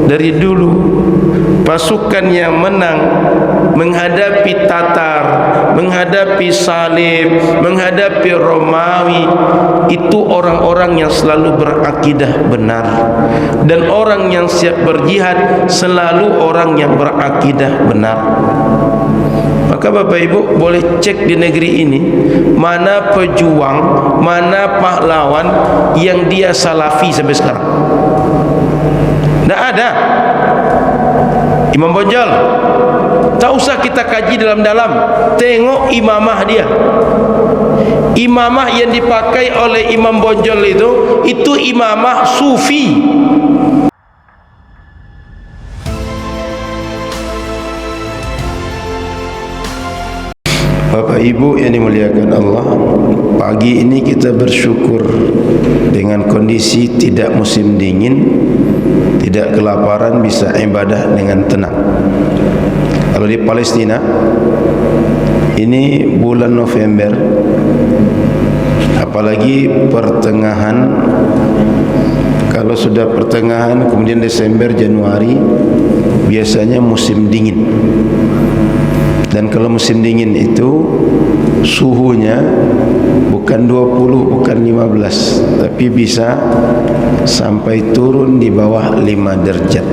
dari dulu pasukan yang menang menghadapi Tatar, menghadapi Salib, menghadapi Romawi, itu orang-orang yang selalu berakidah benar. Dan orang yang siap berjihad selalu orang yang berakidah benar. Maka Bapak Ibu boleh cek di negeri ini mana pejuang, mana pahlawan yang dia salafi sampai sekarang. Tidak ada. Imam Bonjol, tak usah kita kaji dalam-dalam, tengok imamah dia. Imamah yang dipakai oleh Imam Bonjol itu imamah sufi. Bapak Ibu yang dimuliakan Allah, pagi ini kita bersyukur dengan kondisi tidak musim dingin, tidak kelaparan, bisa ibadah dengan tenang. Kalau di Palestina ini bulan November, apalagi pertengahan, kalau sudah pertengahan kemudian Desember, Januari, biasanya musim dingin. Dan kalau musim dingin itu suhunya bukan 20, bukan 15, tapi bisa sampai turun di bawah 5 derajat.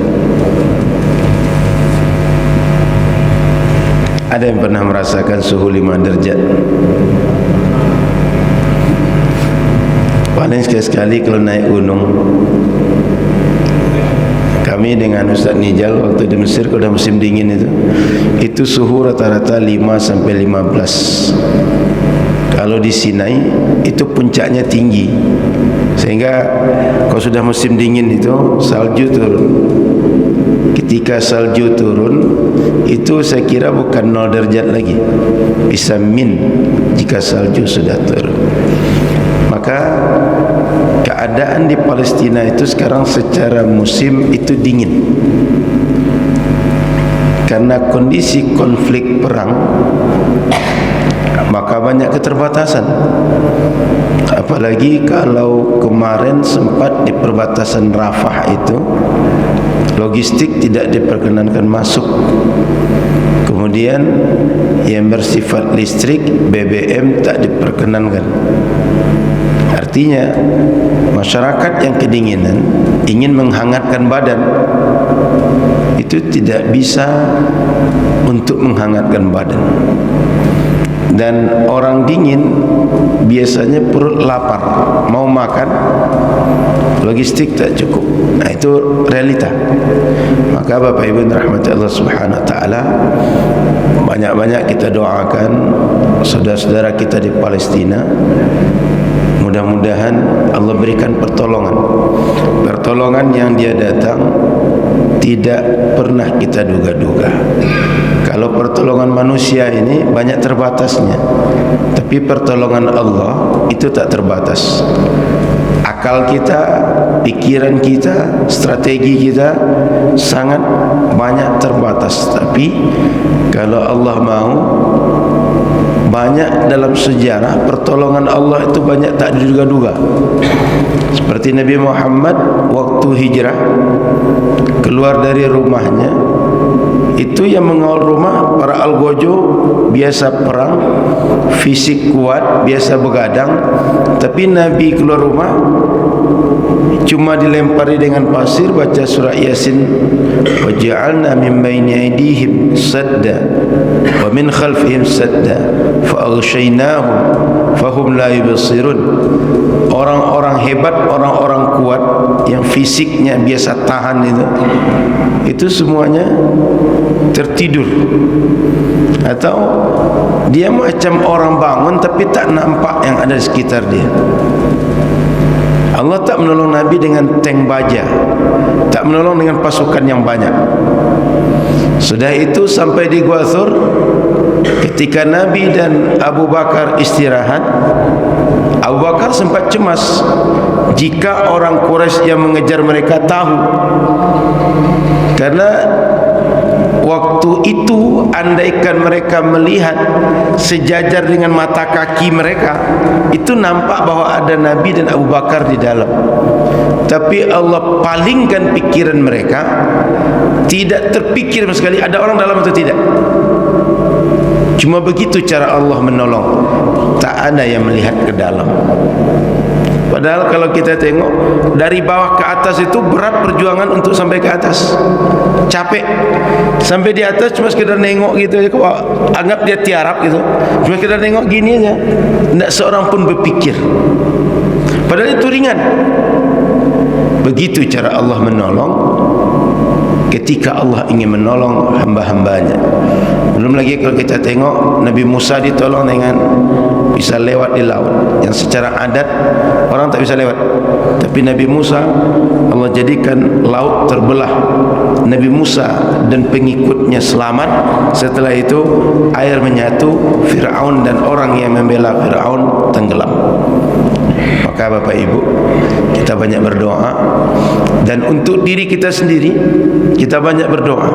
Ada yang pernah merasakan suhu 5 derajat? Paling sekali-sekali kalau naik gunung. Kami dengan Ustaz Nijal waktu di Mesir, kalau musim dingin itu suhu rata-rata 5 sampai 15. Kalau di Sinai itu puncaknya tinggi, sehingga kalau sudah musim dingin itu salju turun. Ketika salju turun itu saya kira bukan 0 derajat lagi, bisa min jika salju sudah turun. Maka keadaan di Palestina itu sekarang secara musim itu dingin, karena kondisi konflik perang, maka banyak keterbatasan. Apalagi kalau kemarin sempat di perbatasan Rafah itu logistik tidak diperkenankan masuk. Kemudian yang bersifat listrik, BBM tak diperkenankan. Artinya masyarakat yang kedinginan ingin menghangatkan badan, itu tidak bisa untuk menghangatkan badan. Dan orang dingin biasanya perut lapar, mau makan, logistik tak cukup. Nah, itu realita. Maka Bapak Ibu rahmati Allah Subhanahu wa taala, banyak-banyak kita doakan saudara-saudara kita di Palestina. Mudah-mudahan Allah berikan pertolongan yang dia datang tidak pernah kita duga-duga. Kalau pertolongan manusia ini banyak terbatasnya, tapi pertolongan Allah itu tak terbatas. Akal kita, pikiran kita, strategi kita sangat banyak terbatas. Tapi kalau Allah mau, banyak dalam sejarah pertolongan Allah itu banyak tak diduga-duga. Seperti Nabi Muhammad waktu hijrah keluar dari rumahnya, itu yang mengawal rumah para algojo, biasa perang, fisik kuat, biasa begadang. Tapi Nabi keluar rumah cuma dilempari dengan pasir, baca surah Yasin, wa ja'alna min baini aydihim sadda wa min khalfihim sadda fa aghshaynahum fahum la yubsirun. Orang-orang hebat, orang-orang kuat yang fisiknya biasa tahan itu semuanya tertidur, atau dia macam orang bangun tapi tak nampak yang ada di sekitar dia. Allah tak menolong Nabi dengan tank baja, tak menolong dengan pasukan yang banyak. Sudah itu sampai di Gua Thur, ketika Nabi dan Abu Bakar istirahat, Abu Bakar sempat cemas jika orang Quraisy yang mengejar mereka tahu, karena waktu itu andaikan mereka melihat sejajar dengan mata kaki mereka, itu nampak bahwa ada Nabi dan Abu Bakar di dalam. Tapi Allah palingkan pikiran mereka, tidak terpikir sekali ada orang dalam atau tidak. Cuma begitu cara Allah menolong, tak ada yang melihat ke dalam. Padahal kalau kita tengok dari bawah ke atas itu berat perjuangan untuk sampai ke atas, capek. Sampai di atas cuma sekedar nengok gitu aja, anggap dia tiarap gitu, cuma sekedar nengok gini aja, tidak seorang pun berpikir. Padahal itu ringan. Begitu cara Allah menolong ketika Allah ingin menolong hamba-hambanya. Belum lagi kalau kita tengok Nabi Musa ditolong dengan bisa lewat di laut yang secara adat orang tak bisa lewat, tapi Nabi Musa Allah jadikan laut terbelah, Nabi Musa dan pengikutnya selamat. Setelah itu air menyatu, Fir'aun dan orang yang membela Fir'aun tenggelam. Maka Bapak Ibu, kita banyak berdoa, dan untuk diri kita sendiri kita banyak berdoa.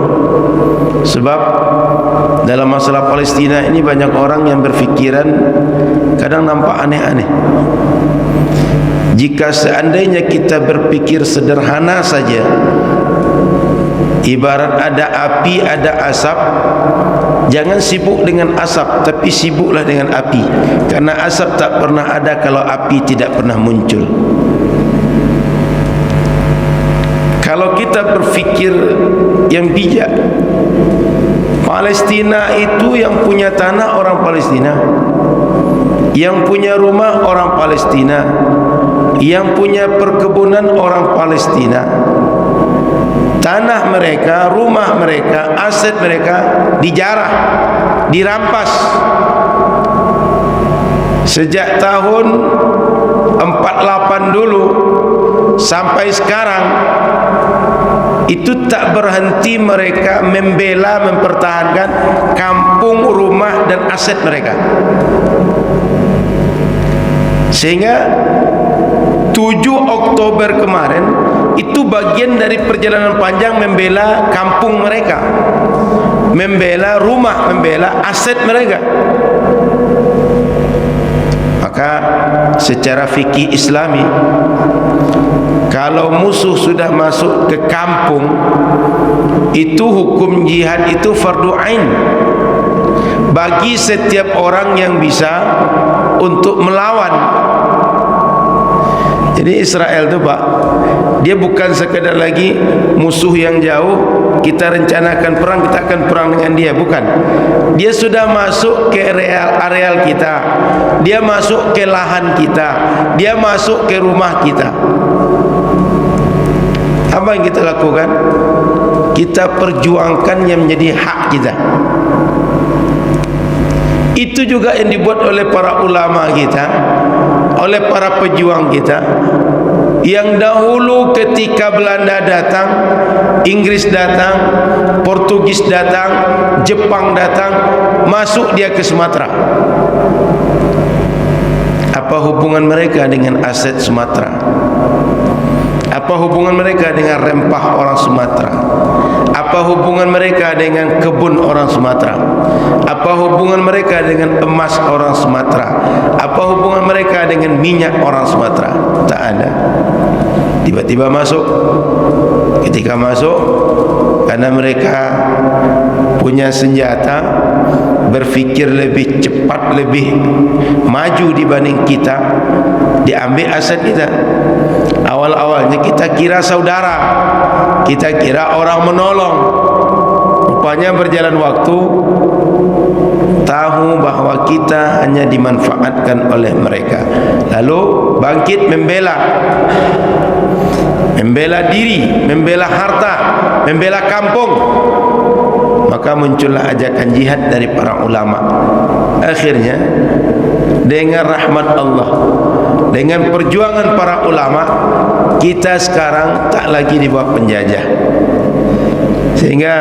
Sebab dalam masalah Palestina ini banyak orang yang berfikiran kadang nampak aneh-aneh. Jika seandainya kita berpikir sederhana saja, ibarat ada api, ada asap, jangan sibuk dengan asap, tapi sibuklah dengan api. Karena asap tak pernah ada kalau api tidak pernah muncul. Kalau kita berfikir yang bijak, Palestina itu yang punya tanah orang Palestina, yang punya rumah orang Palestina, yang punya perkebunan orang Palestina. Tanah mereka, rumah mereka, aset mereka dijarah, dirampas. Sejak tahun 48 dulu sampai sekarang itu tak berhenti mereka membela, mempertahankan kampung, rumah dan aset mereka. Sehingga 7 Oktober kemarin itu bagian dari perjalanan panjang membela kampung mereka, membela rumah, membela aset mereka. Maka secara fikih Islami, kalau musuh sudah masuk ke kampung, itu hukum jihad itu fardu ain bagi setiap orang yang bisa untuk melawan. Jadi Israel itu Pak, dia bukan sekedar lagi musuh yang jauh, kita rencanakan perang, kita akan perang dengan dia, bukan. Dia sudah masuk ke areal kita, dia masuk ke lahan kita, dia masuk ke rumah kita. Apa yang kita lakukan? Kita perjuangkan yang menjadi hak kita. Itu juga yang dibuat oleh para ulama kita, oleh para pejuang kita, yang dahulu ketika Belanda datang, Inggris datang, Portugis datang, Jepang datang, masuk dia ke Sumatera. Apa hubungan mereka dengan aset Sumatera? Apa hubungan mereka dengan rempah orang Sumatera? Apa hubungan mereka dengan kebun orang Sumatera? Apa hubungan mereka dengan emas orang Sumatera? Apa hubungan mereka dengan minyak orang Sumatera? Tak ada. Tiba-tiba masuk. Ketika masuk, karena mereka punya senjata, berfikir lebih cepat, lebih maju dibanding kita, diambil aset kita. Awal-awalnya kita kira saudara, kita kira orang menolong. Rupanya berjalan waktu, tahu bahwa kita hanya dimanfaatkan oleh mereka. Lalu bangkit membela, membela diri, membela harta, membela kampung. Maka muncullah ajakan jihad dari para ulama. Akhirnya dengan rahmat Allah, dengan perjuangan para ulama, kita sekarang tak lagi di bawah penjajah. Sehingga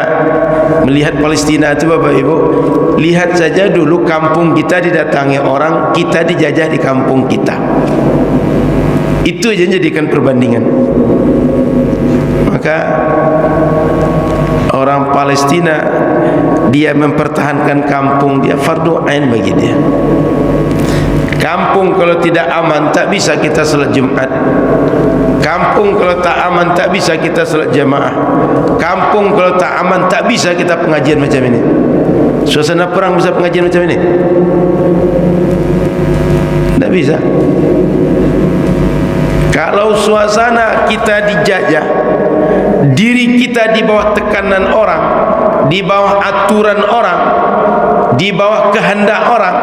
melihat Palestina itu Bapak Ibu, lihat saja dulu kampung kita didatangi orang, kita dijajah di kampung kita. Itu aja jadikan perbandingan. Maka orang Palestina dia mempertahankan kampung dia, fardu ain bagi dia. Kampung kalau tidak aman tak bisa kita salat Jumat. Kampung kalau tak aman tak bisa kita salat jamaah. Kampung kalau tak aman tak bisa kita pengajian macam ini. Suasana perang bisa pengajian macam ini? Tak bisa. Kalau suasana kita dijajah, diri kita di bawah tekanan orang, di bawah aturan orang, di bawah kehendak orang,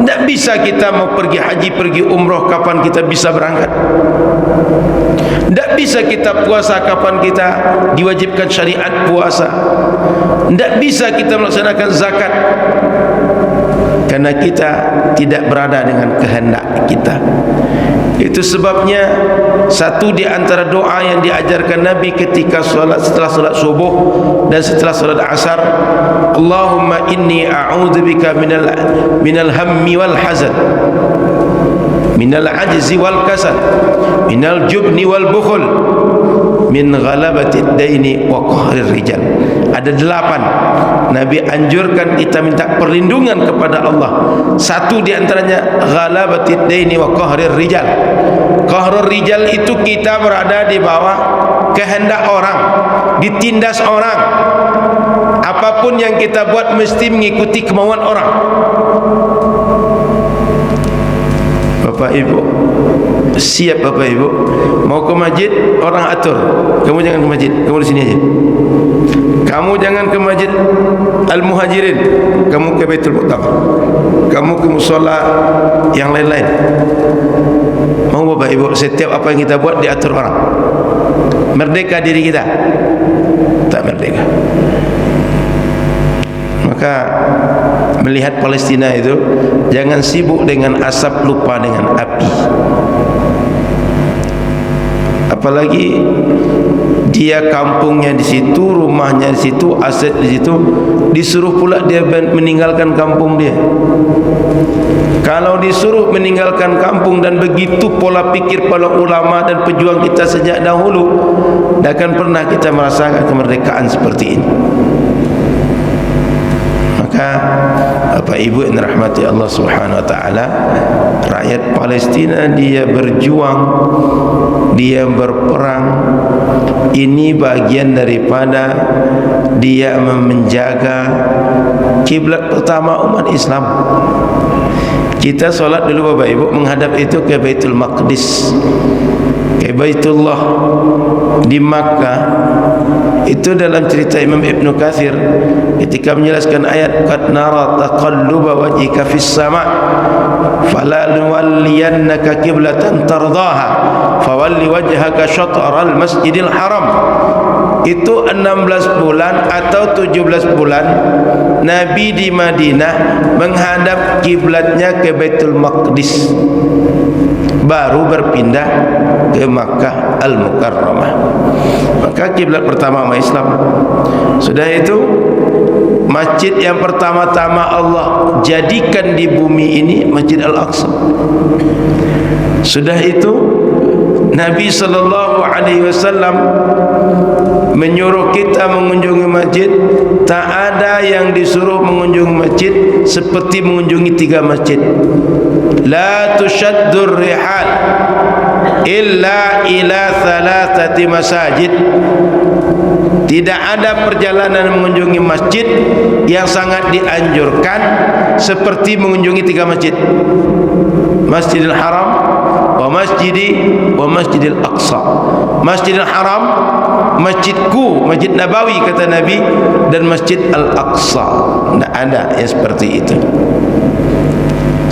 tidak bisa kita mau pergi haji, pergi umrah kapan kita bisa berangkat. Tidak bisa kita puasa kapan kita diwajibkan syariat puasa. Tidak bisa kita melaksanakan zakat, karena kita tidak berada dengan kehendak kita. Itu sebabnya satu di antara doa yang diajarkan Nabi ketika salat, setelah salat subuh dan setelah salat asar, Allahumma inni a'udzubika minal hammi wal hazan, minal ajzi wal kasal, minal jubni wal bukhul, min ghalabati ad-daini wa qahrir rijal. Ada 8 Nabi anjurkan kita minta perlindungan kepada Allah. Satu di antaranya ghalabati ad-daini wa qahrir rijal. Qahrur rijal itu kita berada di bawah kehendak orang, ditindas orang. Apapun yang kita buat mesti mengikuti kemauan orang. Bapak Ibu, siap Bapak Ibu, mau ke masjid orang atur, kamu jangan ke masjid, kamu di sini aja. Kamu jangan ke masjid Al-Muhajirin, kamu ke Baitul Muqtamar, kamu ke mushola yang lain-lain. Mau Bapak Ibu, setiap apa yang kita buat diatur orang. Merdeka diri kita? Tak merdeka. Maka melihat Palestina itu, jangan sibuk dengan asap, lupa dengan api. Apalagi dia kampungnya di situ, rumahnya di situ, aset di situ, disuruh pula dia meninggalkan kampung dia. Kalau disuruh meninggalkan kampung, dan begitu pola pikir para ulama dan pejuang kita sejak dahulu, tak akan pernah kita merasakan kemerdekaan seperti ini. Maka Bapak Ibu yang dirahmati Allah Subhanahu wa taala, rakyat Palestina dia berjuang, dia berperang. Ini bagian daripada dia menjaga kiblat pertama umat Islam. Kita solat dulu Bapak Ibu menghadap itu ke Baitul Maqdis, ke Baitullah di Makkah. Itu dalam cerita Imam Ibn Katsir ketika menjelaskan ayat qad nara taqalluba wajhika fis sama' falanuwalliyannaka qiblatan tardaha fawalli wajhaka syatral masjidil haram. Itu 16 bulan atau 17 bulan Nabi di Madinah menghadap kiblatnya ke Baitul Maqdis, baru berpindah ke Makkah Al-Mukarramah. Maka kiblat pertama umat Islam. Sudah itu masjid yang pertama-tama Allah jadikan di bumi ini Masjid Al-Aqsa. Sudah itu Nabi SAW menyuruh kita mengunjungi masjid. Tak ada yang disuruh mengunjungi masjid seperti mengunjungi 3 masjid. La tushaddur rihal illa ila 3 masajid. Tidak ada perjalanan mengunjungi masjid yang sangat dianjurkan seperti mengunjungi 3 masjid. Masjidil Haram wa Masjidil Aqsa. Masjidil Haram masjidku, Masjid Nabawi kata Nabi, dan Masjid Al-Aqsa. Tidak ada yang seperti itu.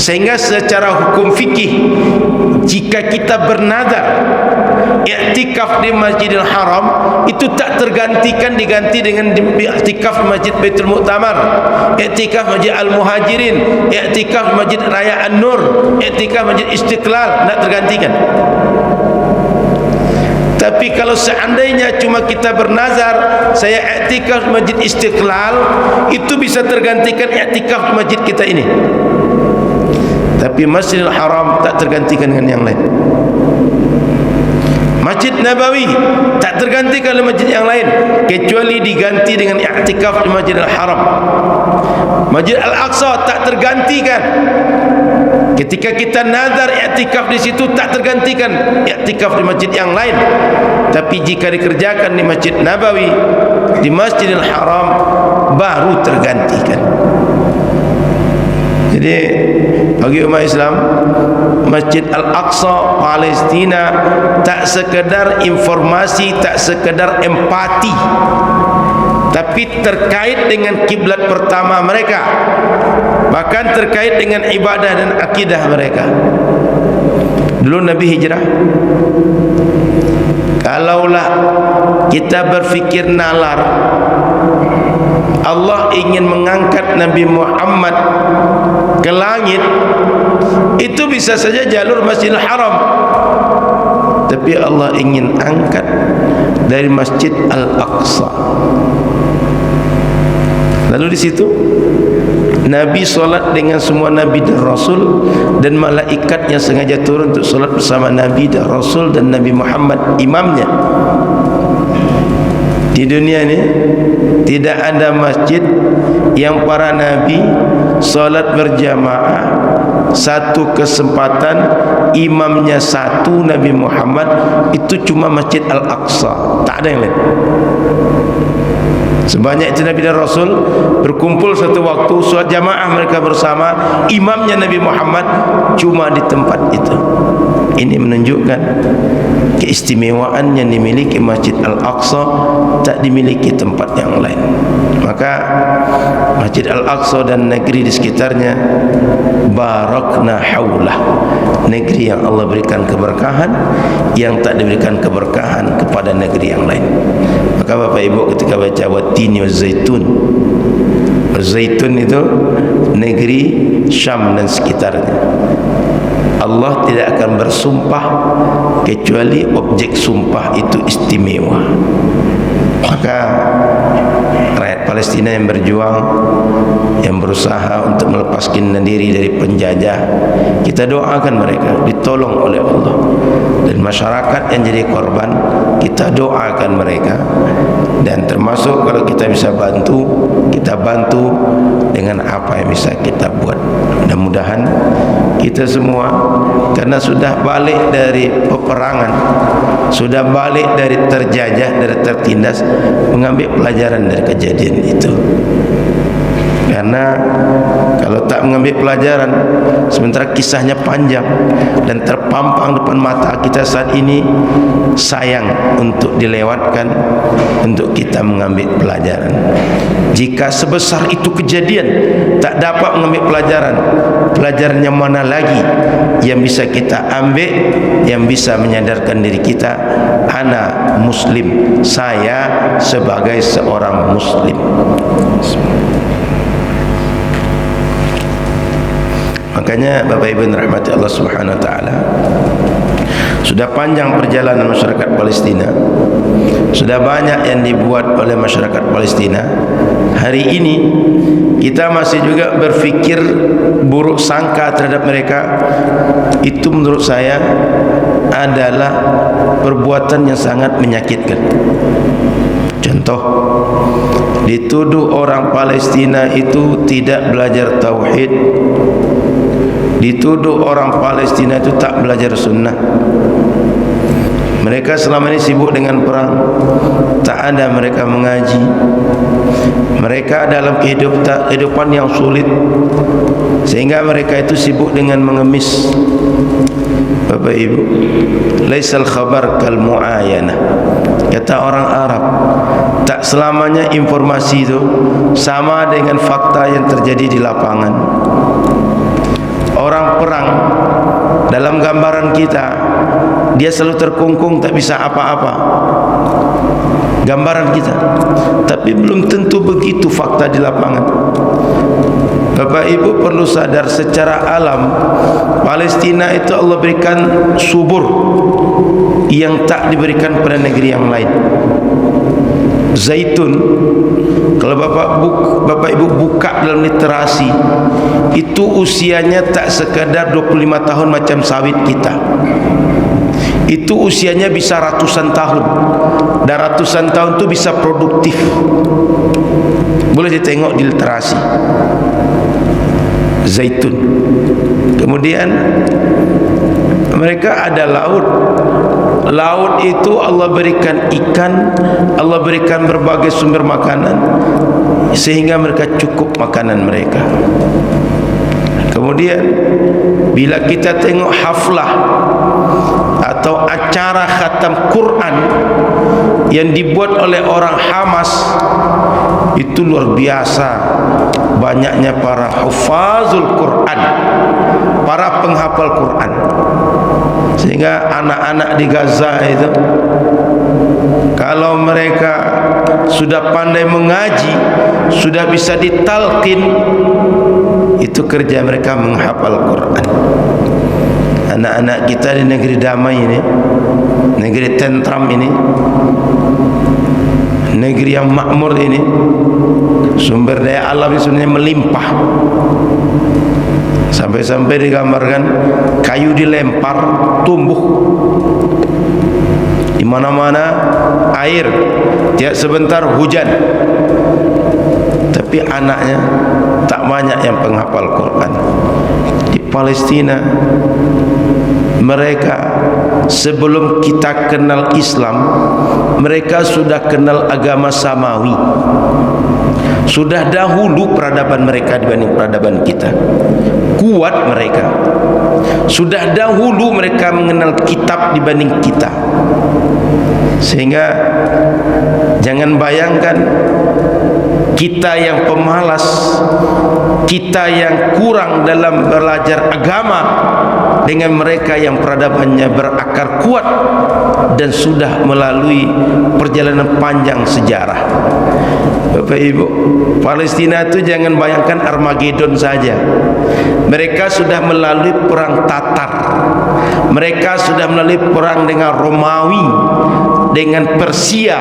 Sehingga secara hukum fikih, jika kita bernazar i'tikaf di Masjidil Haram, itu tak tergantikan diganti dengan i'tikaf Masjid Baitul Muqtamar, i'tikaf Masjid Al-Muhajirin, i'tikaf Masjid Raya An-Nur, i'tikaf Masjid Istiqlal, tak tergantikan. Tapi kalau seandainya cuma kita bernazar, saya i'tikaf Masjid Istiqlal, itu bisa tergantikan i'tikaf masjid kita ini. Tapi Masjidil Haram tak tergantikan dengan yang lain. Masjid Masjid Nabawi tak tergantikan oleh masjid yang lain kecuali diganti dengan i'tikaf di Masjidil Haram. Masjid Al-Aqsa tak tergantikan. Ketika kita nazar i'tikaf di situ tak tergantikan i'tikaf di masjid yang lain. Tapi jika dikerjakan di Masjid Nabawi, di Masjidil Haram, baru tergantikan. Jadi bagi umat Islam, Masjid Al-Aqsa Palestina tak sekedar informasi, tak sekedar empati, tapi terkait dengan kiblat pertama mereka, bahkan terkait dengan ibadah dan akidah mereka. Dulu Nabi hijrah, kalaulah kita berfikir nalar, Allah ingin mengangkat Nabi Muhammad ke langit, itu bisa saja jalur Masjidil Haram. Tapi Allah ingin angkat dari Masjid Al-Aqsa. Lalu di situ Nabi solat dengan semua Nabi dan Rasul, dan malaikat yang sengaja turun untuk solat bersama Nabi dan Rasul dan Nabi Muhammad imamnya. Di dunia ini tidak ada masjid yang para Nabi solat berjamaah, satu kesempatan imamnya satu Nabi Muhammad, itu cuma Masjid Al-Aqsa, tak ada yang lain. Sebanyak itu Nabi dan Rasul berkumpul satu waktu, solat jamaah mereka bersama, imamnya Nabi Muhammad cuma di tempat itu. Ini menunjukkan keistimewaan yang dimiliki Masjid Al-Aqsa, tak dimiliki tempat yang lain. Maka Masjid Al-Aqsa dan negeri di sekitarnya, barakna haulah, negeri yang Allah berikan keberkahan, yang tak diberikan keberkahan kepada negeri yang lain. Maka Bapak Ibu ketika baca Wattini Wazzaitun, Zaitun itu negeri Syam dan sekitarnya, Allah tidak akan bersumpah kecuali objek sumpah itu istimewa. Maka rakyat Palestina yang berjuang, yang berusaha untuk melepaskan diri dari penjajah, kita doakan mereka ditolong oleh Allah. Dan masyarakat yang jadi korban, kita doakan mereka. Dan termasuk kalau kita bisa bantu, kita bantu dengan apa yang bisa kita buat. Mudah-mudahan kita semua, karena sudah balik dari peperangan, sudah balik dari terjajah, dari tertindas, mengambil pelajaran dari kejadian itu. Karena kalau tak mengambil pelajaran, sementara kisahnya panjang dan terpampang depan mata kita saat ini, sayang untuk dilewatkan, untuk kita mengambil pelajaran. Jika sebesar itu kejadian tak dapat mengambil pelajaran, pelajaran yang mana lagi yang bisa kita ambil, yang bisa menyadarkan diri kita, ana muslim, saya sebagai seorang muslim. Makanya Bapak Ibu yang rahmati Allah Subhanahu wa taala, sudah panjang perjalanan masyarakat Palestina, sudah banyak yang dibuat oleh masyarakat Palestina. Hari ini kita masih juga berfikir buruk sangka terhadap mereka. Itu menurut saya adalah perbuatan yang sangat menyakitkan. Contoh, dituduh orang Palestina itu tidak belajar tauhid, dituduh orang Palestina itu tak belajar sunnah. Mereka selama ini sibuk dengan perang, tak ada mereka mengaji. Mereka dalam kehidupan yang sulit, sehingga mereka itu sibuk dengan mengemis. Bapak Ibu, laisal khabar kal mu'ayanah, kata orang Arab. Tak selamanya informasi itu sama dengan fakta yang terjadi di lapangan. Orang perang, dalam gambaran kita, dia selalu terkungkung, tak bisa apa-apa, gambaran kita. Tapi belum tentu begitu fakta di lapangan. Bapak Ibu perlu sadar, secara alam Palestina itu Allah berikan subur yang tak diberikan pada negeri yang lain. Zaitun, kalau Bapak Ibu buka dalam literasi, itu usianya tak sekadar 25 tahun macam sawit kita. itu usianya bisa ratusan tahun, dan ratusan tahun itu bisa produktif. Boleh ditengok di literasi zaitun. Kemudian mereka ada laut. Laut itu Allah berikan ikan, Allah berikan berbagai sumber makanan, sehingga mereka cukup makanan mereka. Kemudian bila kita tengok haflah atau acara khatam Quran yang dibuat oleh orang Hamas, itu luar biasa banyaknya para hufazul Quran, para penghafal Quran, sehingga anak-anak di Gaza itu kalau mereka sudah pandai mengaji, sudah bisa ditalqin, itu kerja mereka menghafal Quran. Anak-anak kita di negeri damai ini, negeri tentram ini, negeri yang makmur ini, sumber daya alam sebenarnya melimpah. Sampai-sampai digambarkan kayu dilempar tumbuh di mana-mana, air tiap sebentar hujan, tapi anaknya tak banyak yang penghafal Quran. Di Palestina mereka sebelum kita kenal Islam, mereka sudah kenal agama samawi. Sudah dahulu peradaban mereka dibanding peradaban kita. Kuat mereka. Sudah dahulu mereka mengenal kitab dibanding kita. Sehingga jangan bayangkan kita yang pemalas, kita yang kurang dalam belajar agama, dengan mereka yang peradabannya berakar kuat dan sudah melalui perjalanan panjang sejarah. Bapak Ibu, Palestina itu jangan bayangkan Armageddon saja. Mereka sudah melalui perang Tatar, mereka sudah melalui perang dengan Romawi, dengan Persia,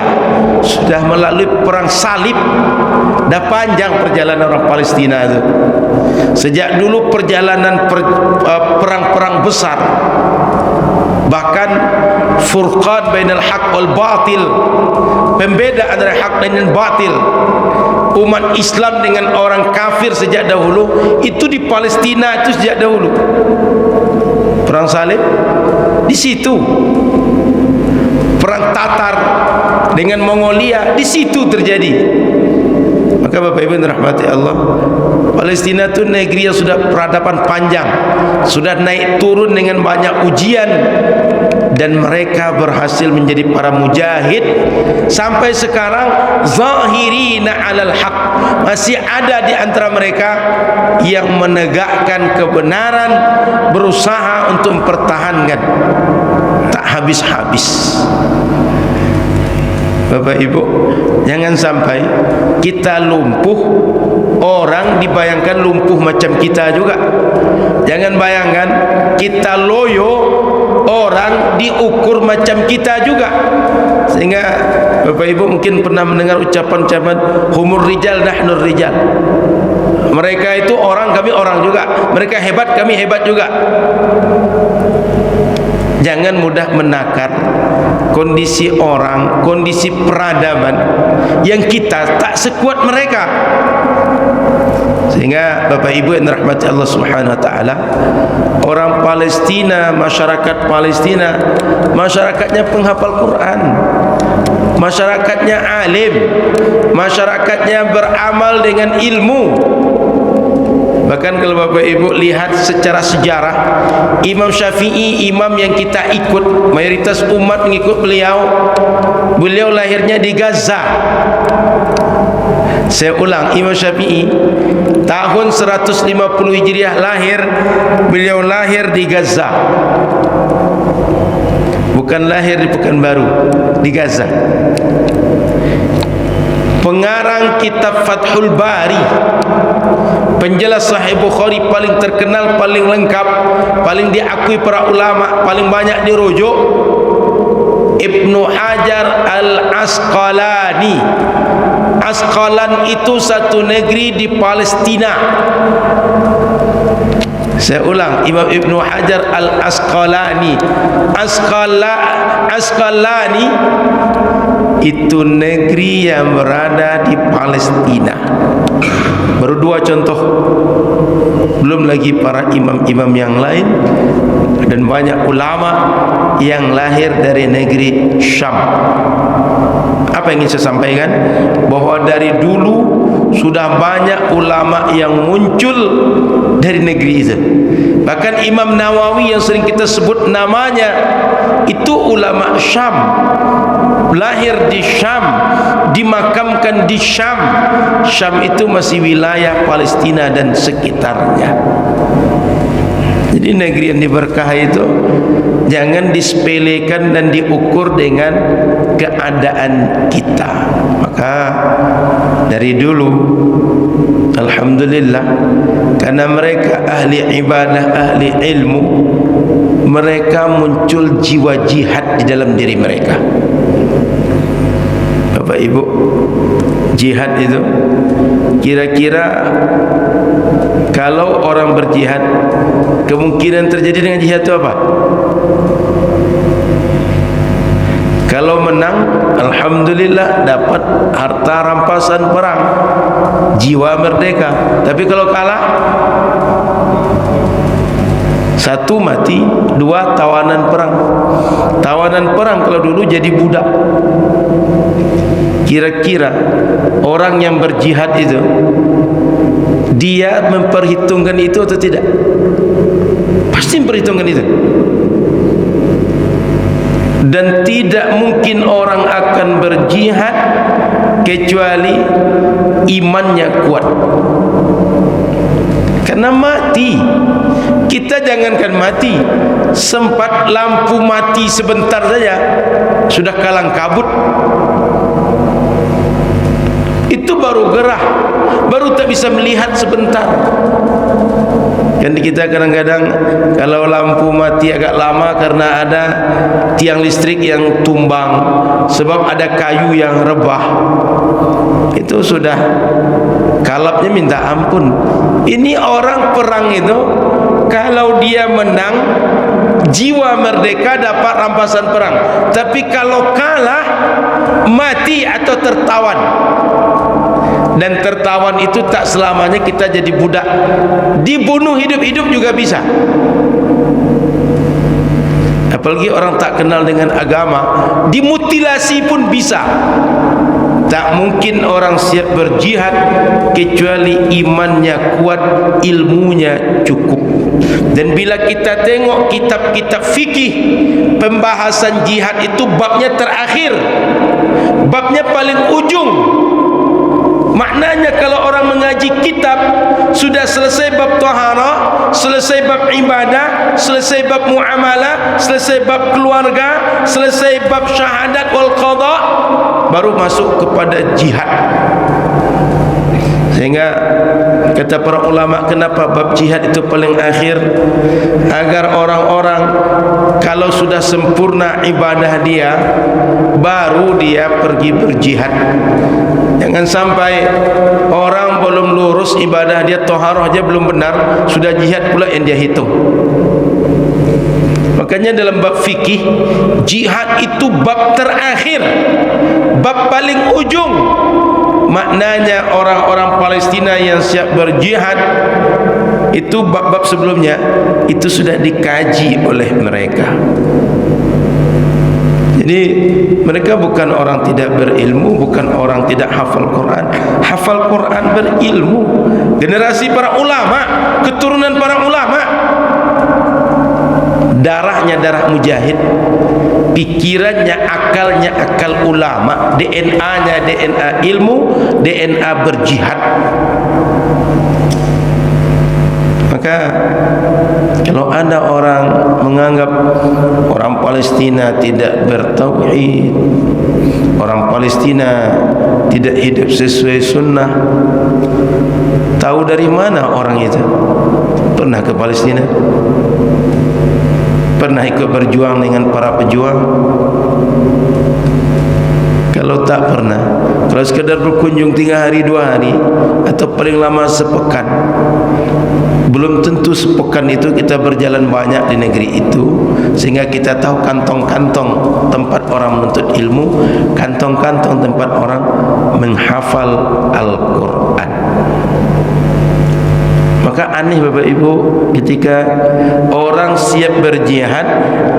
sudah melalui perang salib. Dah panjang perjalanan orang Palestina itu. Sejak dulu perjalanan perang-perang besar, bahkan furqan bainal haq wal batil, pembeda antara hak dan batil, umat Islam dengan orang kafir sejak dahulu, itu di Palestina itu sejak dahulu. Perang salib di situ, perang Tatar dengan Mongolia di situ terjadi. Maka Bapak Ibu rahmati Allah, Palestina itu negeri yang sudah peradaban panjang, sudah naik turun dengan banyak ujian, dan mereka berhasil menjadi para mujahid sampai sekarang. Zahirina alal haq, masih ada di antara mereka yang menegakkan kebenaran, berusaha untuk mempertahankan, tak habis-habis. Bapak Ibu, jangan sampai kita lumpuh, orang dibayangkan lumpuh macam kita juga. Jangan bayangkan kita loyo, orang diukur macam kita juga. Sehingga Bapak Ibu mungkin pernah mendengar ucapan-ucapan humur rijal nahnur rijal. Mereka itu orang, kami orang juga. Mereka hebat, kami hebat juga. Jangan mudah menakar kondisi orang, kondisi peradaban yang kita tak sekuat mereka. Sehingga Bapak Ibu yang dirahmati Allah Subhanahu wa taala, orang Palestina, masyarakat Palestina, masyarakatnya penghafal Quran, masyarakatnya alim, masyarakatnya beramal dengan ilmu. Bahkan kalau Bapak Ibu lihat secara sejarah, Imam Syafi'i, imam yang kita ikut, mayoritas umat mengikut beliau, beliau lahirnya di Gaza. Saya ulang, Imam Syafi'i tahun 150 Hijriah lahir, beliau lahir di Gaza, bukan lahir di Pekanbaru, di Gaza. Pengarang kitab Fathul Bari, penjelas Sahih Bukhari paling terkenal, paling lengkap, paling diakui para ulama, paling banyak dirujuk, Ibnu Hajar Al-Asqalani. Asqalan itu satu negeri di Palestina. Saya ulang, Imam Ibn Hajar Al-Asqalani. Asqalani itu negeri yang berada di Palestina. Baru 2 contoh, belum lagi para imam-imam yang lain dan banyak ulama yang lahir dari negeri Syam. Apa yang ingin saya sampaikan? Bahwa dari dulu sudah banyak ulama yang muncul dari negeri itu. Bahkan Imam Nawawi yang sering kita sebut namanya itu ulama Syam, lahir di Syam, dimakamkan di Syam. Syam itu masih wilayah Palestina dan sekitarnya. Jadi negeri yang diberkahi itu jangan disepelekan dan diukur dengan keadaan kita. Maka dari dulu alhamdulillah, karena mereka ahli ibadah, ahli ilmu, mereka muncul jiwa jihad di dalam diri mereka. Bapak Ibu, jihad itu kira-kira kalau orang berjihad, kemungkinan terjadi dengan jihad itu apa? Kalau menang, alhamdulillah dapat harta rampasan perang, jiwa merdeka. Tapi kalau kalah, 1 mati, 2 tawanan perang. Tawanan perang kalau dulu jadi budak. Kira-kira orang yang berjihad itu, dia memperhitungkan itu atau tidak? Pasti memperhitungkan itu. Dan tidak mungkin orang akan berjihad kecuali imannya kuat. Karena mati, kita jangankan mati, sempat lampu mati sebentar saja sudah kalang kabut. Itu baru gerah, baru tak bisa melihat sebentar. Kan kita kadang-kadang kalau lampu mati agak lama karena ada tiang listrik yang tumbang, sebab ada kayu yang rebah, itu sudah kalapnya minta ampun. Ini orang perang itu, kalau dia menang, jiwa merdeka dapat rampasan perang. Tapi kalau kalah, mati atau tertawan. Dan tertawan itu tak selamanya kita jadi budak. Dibunuh hidup-hidup juga bisa. Apalagi orang tak kenal dengan agama, dimutilasi pun bisa. Tak mungkin orang siap berjihad kecuali imannya kuat, ilmunya cukup. Dan bila kita tengok kitab-kitab fikih, pembahasan jihad itu babnya terakhir, babnya paling ujung. Maknanya kalau orang mengaji kitab, sudah selesai bab taharah, selesai bab ibadah, selesai bab muamalah, selesai bab keluarga, selesai bab syahadat wal qada, baru masuk kepada jihad. Sehingga kata para ulama, kenapa bab jihad itu paling akhir? Agar orang-orang kalau sudah sempurna ibadah dia, baru dia pergi berjihad. Jangan sampai orang belum lurus ibadah dia, taharah aja belum benar, sudah jihad pula yang dia hitung. Makanya dalam bab fikih, jihad itu bab terakhir, bab paling ujung. Maknanya orang-orang Palestina yang siap berjihad itu bab-bab sebelumnya itu sudah dikaji oleh mereka. Jadi mereka bukan orang tidak berilmu, bukan orang tidak hafal Quran. Hafal Quran, berilmu. Generasi para ulama, keturunan para ulama. Darahnya darah mujahid, pikirannya, akalnya akal ulama, DNA-nya DNA ilmu, DNA berjihad. Maka kalau ada orang menganggap orang Palestina tidak bertauhid, orang Palestina tidak hidup sesuai sunnah, tahu dari mana orang itu? Pernah ke Palestina? Pernah ikut berjuang dengan para pejuang? Kalau tak pernah, kalau sekadar berkunjung 3 hari 2 hari atau paling lama sepekan, Belum tentu sepekan itu kita berjalan banyak di negeri itu sehingga kita tahu kantong-kantong tempat orang menuntut ilmu, kantong-kantong tempat orang menghafal Al-Quran. Maka aneh Bapak Ibu ketika orang siap berjihad,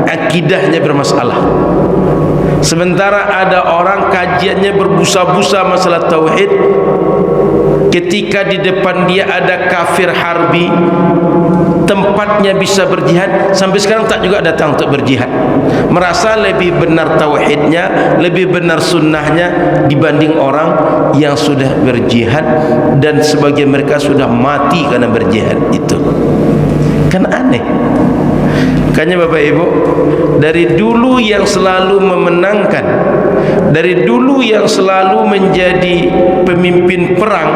akidahnya bermasalah. Sementara ada orang kajiannya berbusa-busa masalah tauhid, ketika di depan dia ada kafir harbi, tempatnya bisa berjihad, sampai sekarang tak juga datang untuk berjihad. Merasa lebih benar tauhidnya, lebih benar sunnahnya dibanding orang yang sudah berjihad, dan sebagian mereka sudah mati karena berjihad itu. Kan aneh. Makanya Bapak Ibu, dari dulu yang selalu memenangkan, dari dulu yang selalu menjadi pemimpin perang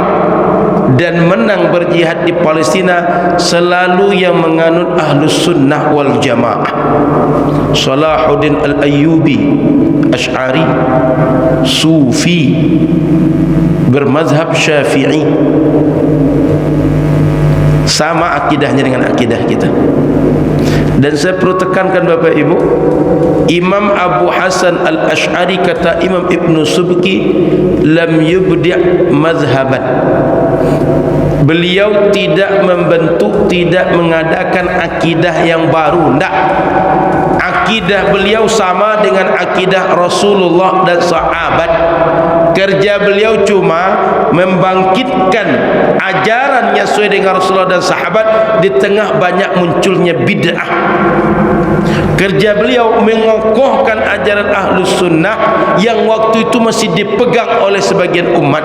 dan menang berjihad di Palestina, selalu yang menganut Ahlus Sunnah wal Jamaah. Salahuddin Al-Ayyubi Asy'ari, Sufi, bermazhab Syafi'i. Sama akidahnya dengan akidah kita. Dan saya perlu tekankan Bapak Ibu, Imam Abu Hasan Al-Asy'ari, kata Imam Ibn Subki, lam yubdi' mazhaban. Beliau tidak membentuk, tidak mengadakan akidah yang baru. Tidak. Akidah beliau sama dengan akidah Rasulullah dan sahabat. Kerja beliau cuma membangkitkan ajaran yang sesuai dengan Rasulullah dan sahabat di tengah banyak munculnya bid'ah. Kerja beliau mengokohkan ajaran Ahlus Sunnah yang waktu itu masih dipegang oleh sebagian umat.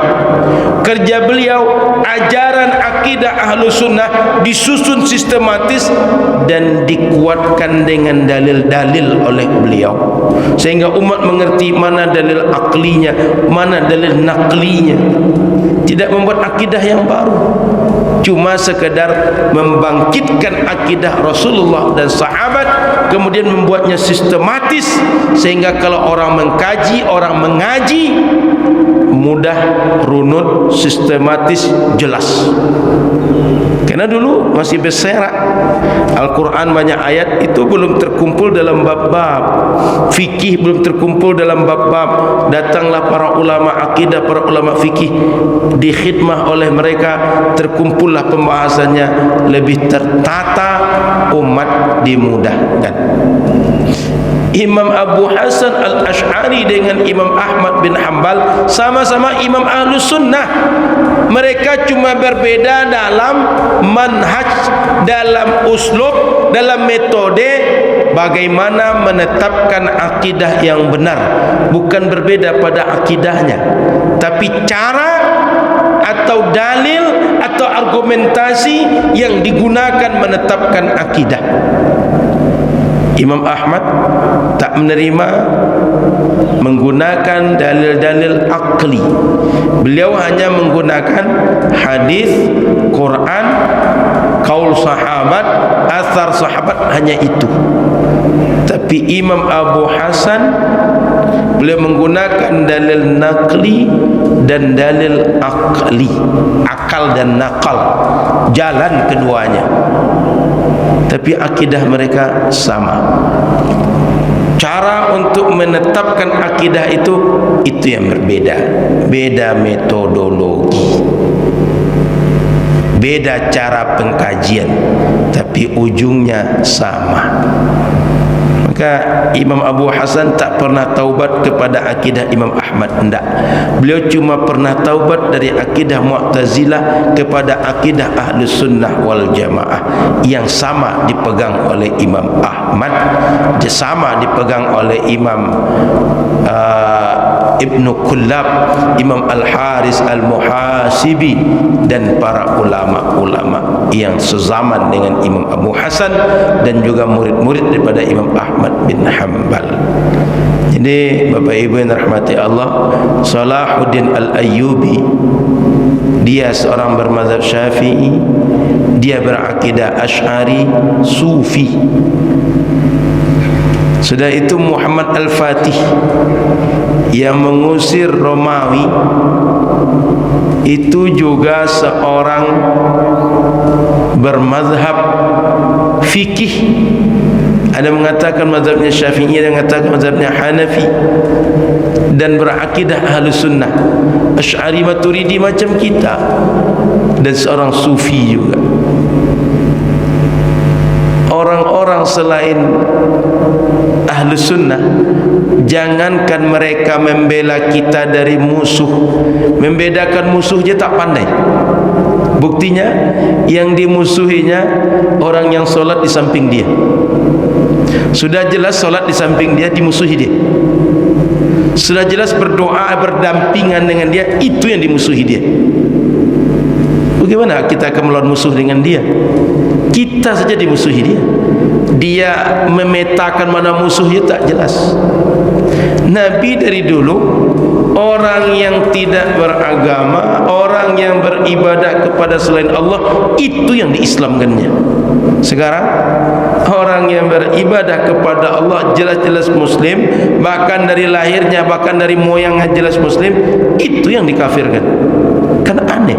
Kerja beliau ajaran akidah Ahlus Sunnah disusun sistematis dan dikuatkan dengan dalil-dalil oleh beliau, sehingga umat mengerti mana dalil aklinya, mana dalil naklinya. Tidak membuat akidah yang baru, cuma sekedar membangkitkan akidah Rasulullah dan sahabat, kemudian membuatnya sistematis sehingga kalau orang mengkaji, orang mengaji, mudah, runut, sistematis, jelas. Karena dulu masih berserak, Al-Quran banyak ayat itu belum terkumpul dalam bab-bab, fikih belum terkumpul dalam bab-bab. Datanglah para ulama akidah, para ulama fikih, dikhidmah oleh mereka, terkumpullah pembahasannya, lebih tertata, umat dimudahkan. Imam Abu Hasan Al-Asy'ari dengan Imam Ahmad bin Hanbal sama-sama imam Ahlus Sunnah. Mereka cuma berbeda dalam manhaj, dalam uslub, dalam metode bagaimana menetapkan akidah yang benar. Bukan berbeda pada akidahnya, tapi cara atau dalil atau argumentasi yang digunakan menetapkan akidah. Imam Ahmad tak menerima menggunakan dalil-dalil akli. Beliau hanya menggunakan hadis, Quran, kaul sahabat, asar sahabat, hanya itu. Tapi Imam Abu Hasan beliau menggunakan dalil nakli dan dalil akli, akal dan nakal, jalan keduanya. Tapi akidah mereka sama. Cara untuk menetapkan akidah itu yang berbeda. Beda metodologi, beda cara pengkajian, tapi ujungnya sama. Maka Imam Abu Hasan tak pernah taubat kepada akidah Imam Ahmad, tidak. Beliau cuma pernah taubat dari akidah Mu'tazilah kepada akidah Ahlus Sunnah wal Jamaah yang sama dipegang oleh Imam Ahmad, sama dipegang oleh Imam Ibnu Kullab, Imam Al-Haris Al-Muhasibi, dan para ulama-ulama yang sezaman dengan Imam Abu Hasan dan juga murid-murid daripada Imam Ahmad bin Hanbal. Jadi Bapak Ibu yang rahmati Allah, Salahuddin Al-Ayyubi, dia seorang bermazhab Syafi'i, dia berakidah Asy'ari, Sufi. Sudah itu Muhammad Al-Fatih yang mengusir Romawi, itu juga seorang bermazhab fikih. Ada mengatakan mazhabnya Syafi'i, ada mengatakan mazhabnya Hanafi, dan berakidah Ahlus Sunnah, Asy'ari Maturidi macam kita, dan seorang Sufi juga. Orang-orang selain Ahlus Sunnah, jangankan mereka membela kita dari musuh, membedakan musuh je tak pandai. Buktinya yang dimusuhinya orang yang solat di samping dia. Sudah jelas solat di samping dia, dimusuhi dia. Sudah jelas berdoa berdampingan dengan dia, itu yang dimusuhi dia. Bagaimana kita akan melawan musuh dengan dia? Kita saja dimusuhi dia. Dia memetakan mana musuhnya tak jelas. Nabi dari dulu, orang yang tidak beragama, orang yang beribadat kepada selain Allah, itu yang diislamkannya. Sekarang orang yang beribadah kepada Allah jelas-jelas Muslim, bahkan dari lahirnya, bahkan dari moyangnya jelas Muslim, itu yang dikafirkan. Kan aneh.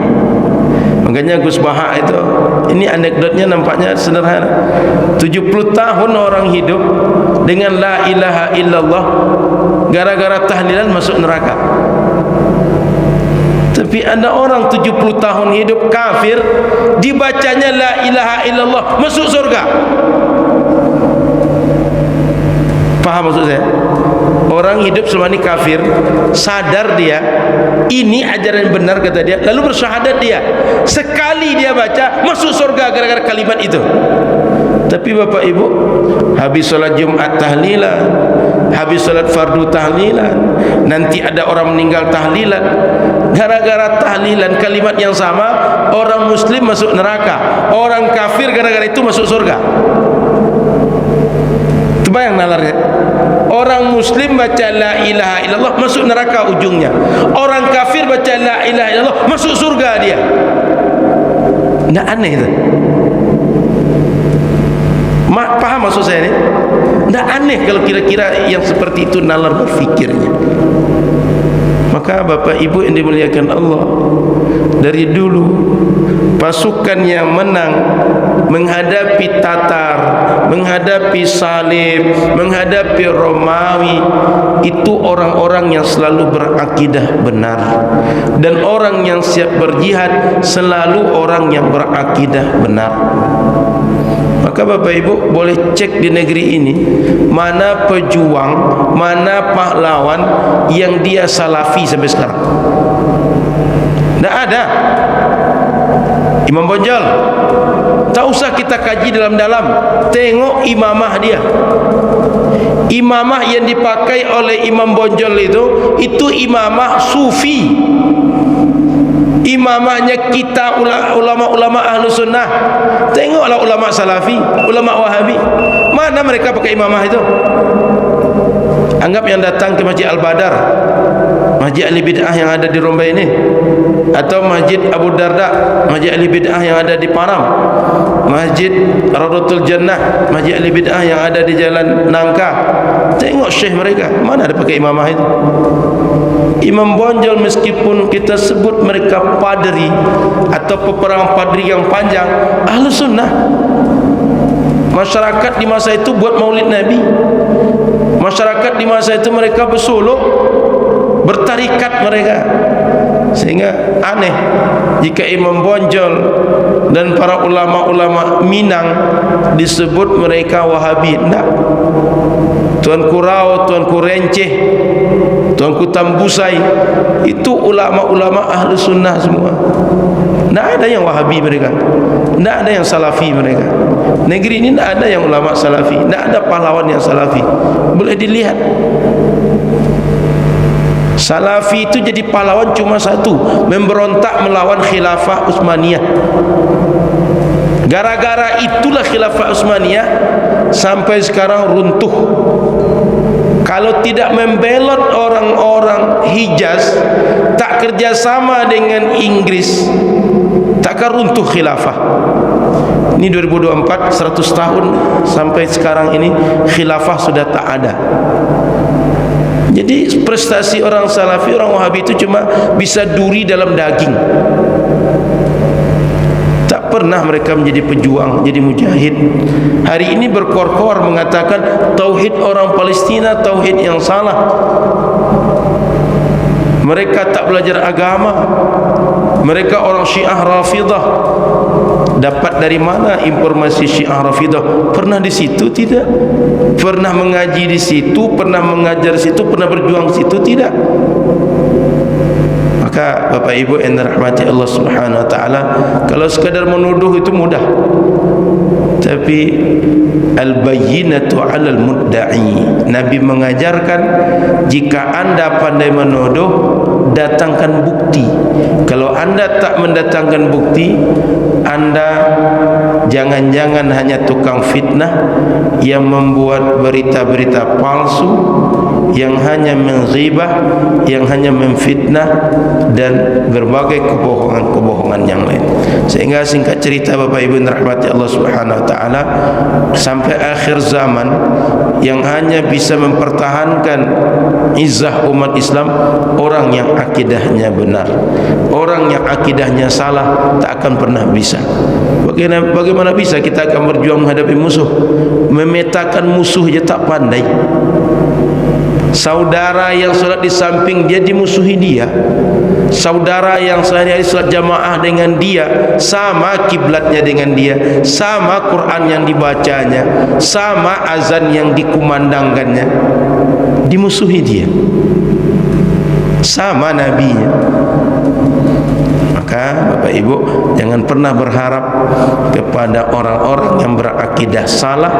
Makanya Gus Baha itu, ini anekdotnya nampaknya sederhana. 70 tahun orang hidup dengan la ilaha illallah, gara-gara tahlilan masuk neraka. Tapi ada orang 70 tahun hidup kafir, dibacanya la ilaha illallah, masuk surga. Paham maksud saya? Orang hidup selama ini kafir, sadar dia ini ajaran benar kata dia, lalu bersyahadat dia, sekali dia baca masuk surga gara-gara kalimat itu. Tapi Bapak Ibu, habis solat Jumat tahlilan, habis solat fardu tahlilan, nanti ada orang meninggal tahlilan, gara-gara tahlilan kalimat yang sama, orang muslim masuk neraka, orang kafir gara-gara itu masuk surga. Terbayang nalarnya. Orang muslim baca la ilaha illallah masuk neraka ujungnya, orang kafir baca la ilaha illallah masuk surga dia. Tidak aneh itu? Paham maksud saya ini? Tidak aneh kalau kira-kira yang seperti itu nalar berfikirnya. Maka Bapak Ibu yang dimuliakan Allah, dari dulu pasukan yang menang menghadapi Tatar, menghadapi Salib, menghadapi Romawi, itu orang-orang yang selalu berakidah benar, dan orang yang siap berjihad selalu orang yang berakidah benar. Maka Bapak Ibu boleh cek di negeri ini, mana pejuang, mana pahlawan yang dia salafi sampai sekarang. Tidak ada. Imam Bonjol, tak usah kita kaji dalam-dalam, tengok imamah dia. Imamah yang dipakai oleh Imam Bonjol itu imamah sufi. Imamahnya kita ulama-ulama ahlu sunnah. Tengoklah ulama salafi, ulama wahabi, mana mereka pakai imamah itu? Anggap yang datang ke Masjid Al-Badar, Masjid Ahli Bid'ah yang ada di Rombay ini, atau Masjid Abu Darda, Masjid Ahli Bid'ah yang ada di Param, Masjid Raudatul Jannah, Masjid Ahli Bid'ah yang ada di Jalan Nangka. Tengok syekh mereka, mana ada pakai imamah itu? Imam Bonjol, meskipun kita sebut mereka padri atau peperang padri yang panjang, ahlu sunnah. Masyarakat di masa itu buat maulid Nabi. Masyarakat di masa itu mereka bersuluk, bertarikat mereka. Sehingga aneh jika Imam Bonjol dan para ulama-ulama Minang disebut mereka Wahabi. Tidak. Tuanku Rao, Tuanku Renceh, Tuanku Tambusai, itu ulama-ulama ahlu sunnah semua. Tidak ada yang Wahabi mereka, tidak ada yang Salafi mereka. Negeri ini tidak ada yang ulama Salafi, tidak ada pahlawan yang Salafi. Boleh dilihat, Salafi itu jadi pahlawan cuma satu, memberontak melawan khilafah Utsmaniyah. Gara-gara itulah khilafah Utsmaniyah sampai sekarang runtuh. Kalau tidak membelot orang-orang Hijaz, tak kerjasama dengan Inggris, takkan runtuh khilafah. Ini 2024, 100 tahun sampai sekarang ini khilafah sudah tak ada. Jadi prestasi orang Salafi, orang Wahabi itu cuma bisa duri dalam daging, tak pernah mereka menjadi pejuang, jadi mujahid. Hari ini berkor-kor mengatakan tauhid orang Palestina tauhid yang salah. Mereka tak belajar agama. Mereka orang Syiah Rafidah. Dapat dari mana informasi Syiah Rafidah? Pernah di situ tidak? Pernah mengaji di situ? Pernah mengajar di situ? Pernah berjuang di situ? Tidak. Maka Bapak Ibu yang dirahmati Allah Subhanahu wa taala, kalau sekadar menuduh itu mudah. Tapi al-bayyinatu 'alal mudda'i. Nabi mengajarkan jika Anda pandai menuduh, datangkan bukti. Kalau Anda tak mendatangkan bukti, Anda jangan-jangan hanya tukang fitnah yang membuat berita-berita palsu, yang hanya menghibah, yang hanya memfitnah dan berbagai kebohongan-kebohongan yang lain. Sehingga singkat cerita Bapak Ibu yang dirahmati Allah Subhanahu wa taala, sampai akhir zaman yang hanya bisa mempertahankan izzah umat Islam orang yang akidahnya benar. Orang yang akidahnya salah tak akan pernah bisa. Bagaimana bisa kita akan berjuang menghadapi musuh? Memetakan musuh je tak pandai. Saudara yang salat di samping dia dimusuhi dia. Saudara yang sehari-hari salat jamaah dengan dia, sama kiblatnya dengan dia, sama Quran yang dibacanya, sama azan yang dikumandangkannya, dimusuhi dia. Sama nabinya. Maka Bapak Ibu jangan pernah berharap kepada orang-orang yang berakidah salah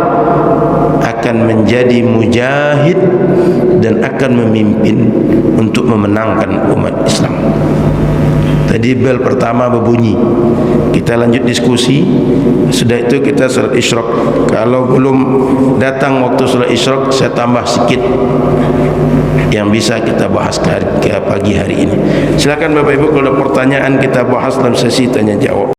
akan menjadi mujahid dan akan memimpin untuk memenangkan umat Islam. Tadi bel pertama berbunyi, kita lanjut diskusi. Sudah itu kita salat isyraq. Kalau belum datang waktu salat isyraq, saya tambah sikit yang bisa kita bahas ke pagi hari ini. Silakan Bapak Ibu, kalau ada pertanyaan kita bahas dalam sesi tanya jawab.